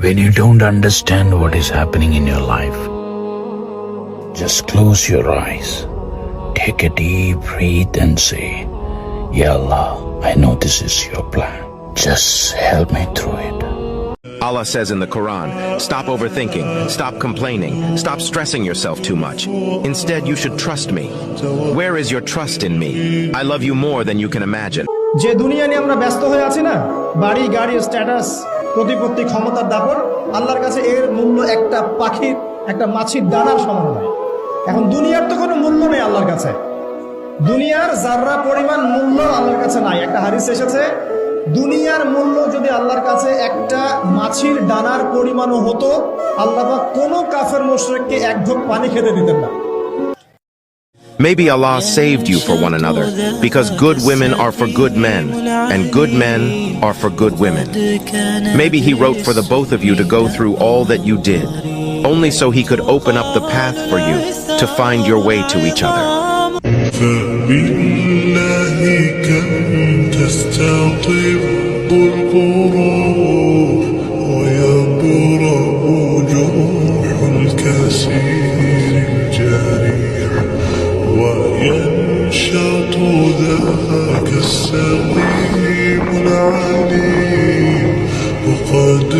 When you don't understand what is happening in your life, just close your eyes, take a deep breath and say, Ya Allah, I know this is your plan. Just help me through it. Allah says in the Quran, stop overthinking, stop complaining, stop stressing yourself too much. Instead, you should trust me. Where is your trust in me? I love you more than you can imagine. যে দুনিয়া নিয়ে আমরা ব্যস্ত হয়ে আছি না, বাড়ি গাড়ি স্ট্যাটাস প্রতিপত্তি ক্ষমতার দাপট, আল্লাহর কাছে এর মূল্য একটা পাখির একটা মাছির দানার সমান নয়। এখন দুনিয়ার তো কোনো মূল্য নেই আল্লাহর কাছে, দুনিয়ার যাররা পরিমাণ মূল্য আল্লাহর কাছে নাই। একটা হাদিস এসেছে, দুনিয়ার মূল্য যদি আল্লাহর কাছে একটা মাছির দানার পরিমাণও হতো, আল্লাহ পাক কোনো কাফের মুশরিককে এক ঢোক পানি খেতে দিতেন না। Maybe Allah saved you for one another, because good women are for good men, and good men are for good women. Maybe He wrote for the both of you to go through all that you did, only so He could open up the path for you to find your way to each other. فبالله كم تستطيب القروب ويبرأ جروح الكثير الجريح وينشط ذاك السقيم العليم وقد